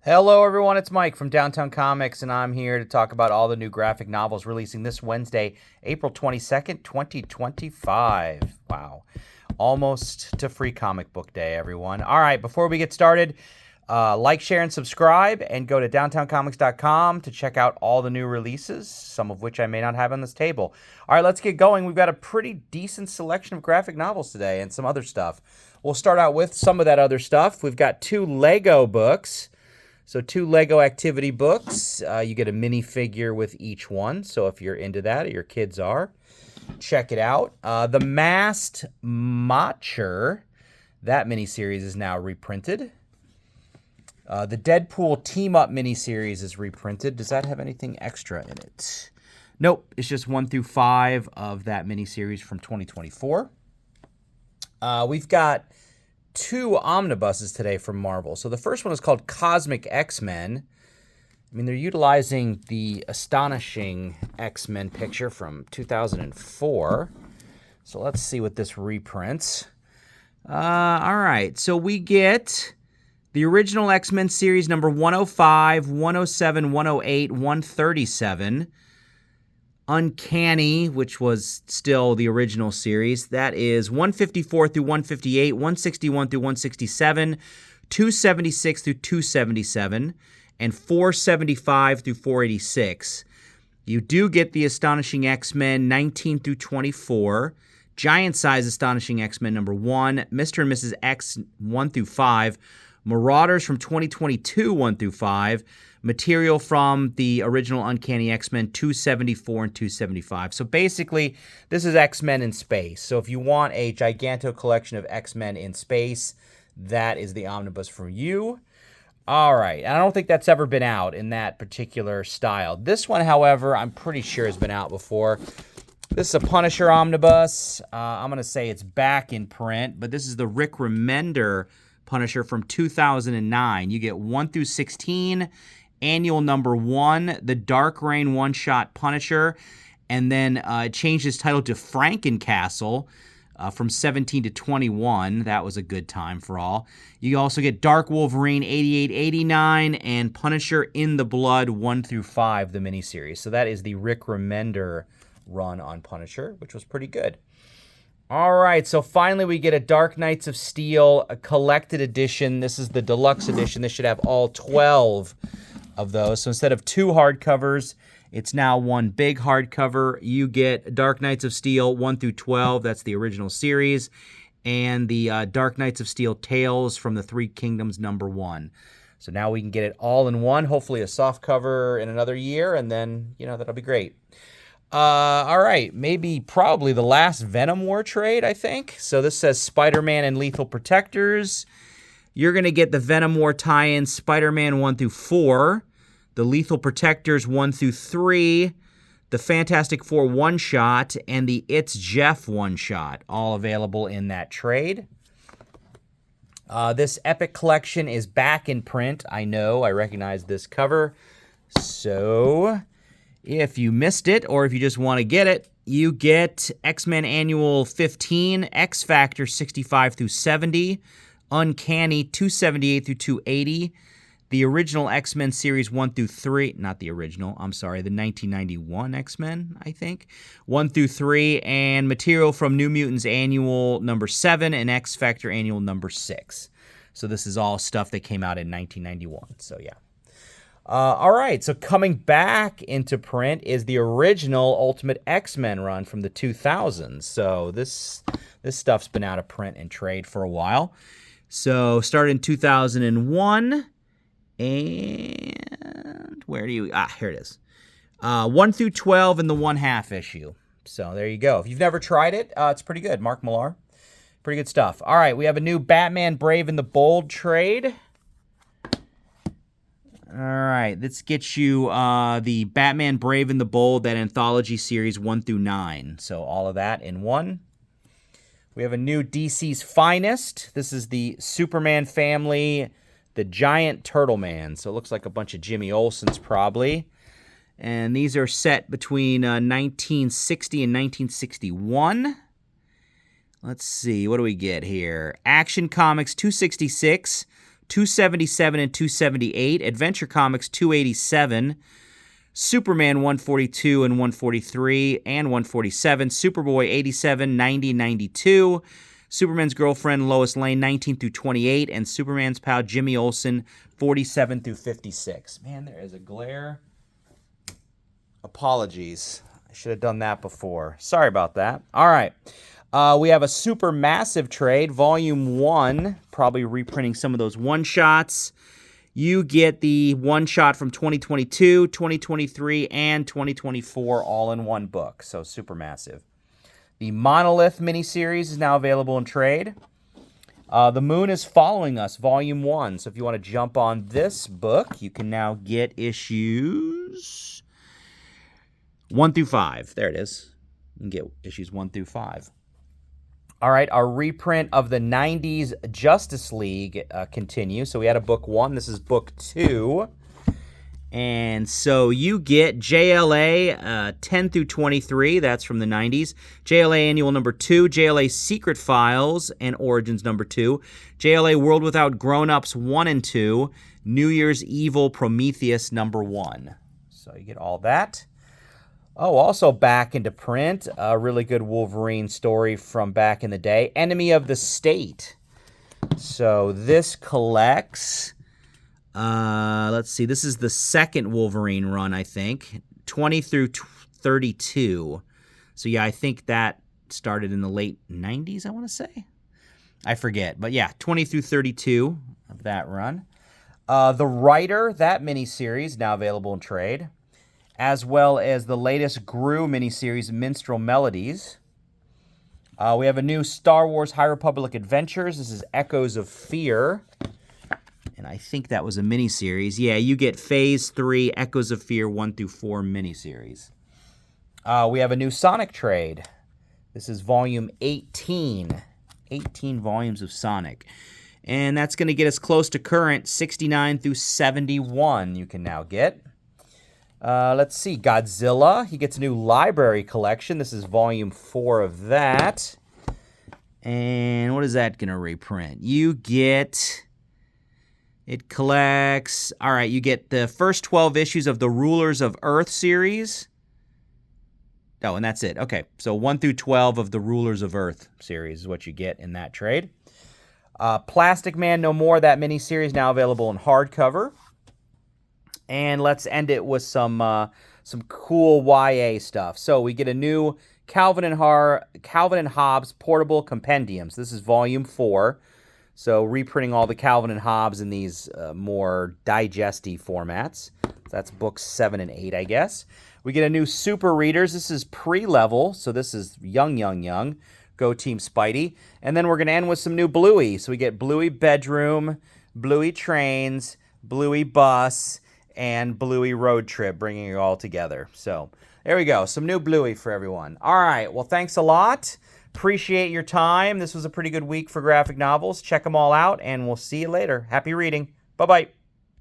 Hello, everyone. It's Mike from Downtown Comics, and I'm here to talk about all the new graphic novels releasing this Wednesday, April 22nd, 2025. Wow. Almost to Free Comic Book Day, everyone. All right, before we get started, like, share, and subscribe, and go to downtowncomics.com to check out all the new releases, some of which I may not have on this table. All right, let's get going. We've got a pretty decent selection of graphic novels today and some other stuff. We'll start out with some of that other stuff. We've got 2 Lego books. So 2 Lego activity books. You get a minifigure with each one. So if you're into that, or your kids are, check it out. The Masked Matcher, that miniseries is now reprinted. The Deadpool Team Up miniseries is reprinted. Does that have anything extra in it? Nope. It's just 1 through 5 of that miniseries from 2024. We've got 2 omnibuses today from Marvel. So the first one is called Cosmic X-Men. I mean, they're utilizing the astonishing X-Men picture from 2004. So let's see what this reprints. All right, so we get the original X-Men series number 105, 107, 108, 137. Uncanny, which was still the original series. That is 154 through 158, 161 through 167, 276 through 277, and 475 through 486. You do get the Astonishing X-Men 19 through 24, Giant Size Astonishing X-Men number 1, Mr. and Mrs. X 1 through 5, Marauders from 2022 1 through 5, material from the original Uncanny X-Men 274 and 275. So basically, this is X-Men in space. So if you want a giganto collection of X-Men in space, that is the omnibus for you. All right. I don't think that's ever been out in that particular style. This one, however, I'm pretty sure has been out before. This is a Punisher omnibus. I'm going to say it's back in print, but this is the Rick Remender Punisher from 2009. You get 1 through 16, annual number 1, the Dark Reign one-shot Punisher, and then changed his title to Frankencastle from 17 to 21. That was a good time for all. You also get Dark Wolverine 88-89 and Punisher in the Blood 1 through 5, the miniseries. So that is the Rick Remender run on Punisher, which was pretty good. All right, so finally we get a Dark Knights of Steel, a collected edition. This is the deluxe edition. This should have all 12 of those. So instead of 2 hardcovers, it's now 1 big hardcover. You get Dark Knights of Steel 1 through 12. That's the original series. And the Dark Knights of Steel Tales from the Three Kingdoms number 1. So now we can get it all in one. Hopefully a soft cover in another year, and then, that'll be great. All right, probably the last Venom War trade, I think. So this says Spider-Man and Lethal Protectors. You're going to get the Venom War tie-in, Spider-Man 1 through 4, the Lethal Protectors 1 through 3, the Fantastic Four one-shot, and the It's Jeff one-shot, all available in that trade. This Epic Collection is back in print. I know, I recognize this cover. So if you missed it, or if you just want to get it, you get X-Men Annual 15, X-Factor 65 through 70, Uncanny 278 through 280, the original X-Men series 1 through 3, not the original, I'm sorry, the 1991 X-Men, I think, 1 through 3, and material from New Mutants Annual number 7 and X-Factor Annual number 6. So this is all stuff that came out in 1991, so yeah. All right, so coming back into print is the original Ultimate X-Men run from the 2000s. So this stuff's been out of print and trade for a while. So started in 2001, and where do you, here it is. 1 through 12 in the 1/2 issue. So there you go. If you've never tried it, it's pretty good. Mark Millar, pretty good stuff. All right, we have a new Batman Brave and the Bold trade. All right, let's get you the Batman Brave and the Bold, that anthology series 1 through 9. So all of that in one. We have a new DC's Finest. This is the Superman family, the Giant Turtle Man. So it looks like a bunch of Jimmy Olsen's probably. And these are set between 1960 and 1961. Let's see, what do we get here? Action Comics 266, 277 and 278. Adventure Comics 287. Superman 142 and 143 and 147. Superboy 87, 90, 92. Superman's Girlfriend Lois Lane 19 through 28. And Superman's pal Jimmy Olsen 47 through 56. Man, there is a glare. Apologies. I should have done that before. Sorry about that. All right. We have a super massive trade, Volume 1, probably reprinting some of those one-shots. You get the one-shot from 2022, 2023, and 2024 all in one book, so super massive. The Monolith miniseries is now available in trade. The Moon is Following Us, Volume 1. So if you want to jump on this book, you can now get issues 1 through 5. There it is. You can get issues 1 through 5. All right, our reprint of the 90s Justice League continues. So we had a book 1. This is book 2. And so you get JLA 10 through 23. That's from the 90s. JLA Annual number 2. JLA Secret Files and Origins number 2. JLA World Without Grown-Ups 1 and 2. New Year's Evil Prometheus number 1. So you get all that. Oh, also back into print, a really good Wolverine story from back in the day, Enemy of the State. So this collects, let's see, this is the second Wolverine run, I think, 20 through 32. So yeah, I think that started in the late 90s, I want to say. I forget, but yeah, 20 through 32 of that run. The Writer, that miniseries, now available in trade, as well as the latest Gru miniseries, Minstrel Melodies. We have a new Star Wars High Republic Adventures. This is Echoes of Fear. And I think that was a miniseries. Yeah, you get Phase 3, Echoes of Fear 1 through 4 miniseries. We have a new Sonic trade. This is Volume 18. 18 volumes of Sonic. And that's going to get us close to current, 69 through 71 you can now get. Let's see, Godzilla. He gets a new library collection. This is Volume 4 of that. And what is that going to reprint? You get... It collects... All right, you get the first 12 issues of the Rulers of Earth series. Oh, and that's it. Okay, so 1 through 12 of the Rulers of Earth series is what you get in that trade. Plastic Man No More, that miniseries, now available in hardcover. And let's end it with some cool YA stuff. So we get a new Calvin and Hobbes Portable Compendiums. This is Volume 4. So reprinting all the Calvin and Hobbes in these more digesty formats. So that's books 7 and 8, I guess. We get a new Super Readers. This is pre-level, so this is young. Go Team Spidey. And then we're going to end with some new Bluey. So we get Bluey Bedroom, Bluey Trains, Bluey Bus, and Bluey Road Trip, bringing it all together. So there we go, some new Bluey for everyone. All right, well, thanks a lot. Appreciate your time. This was a pretty good week for graphic novels. Check them all out, and we'll see you later. Happy reading. Bye-bye.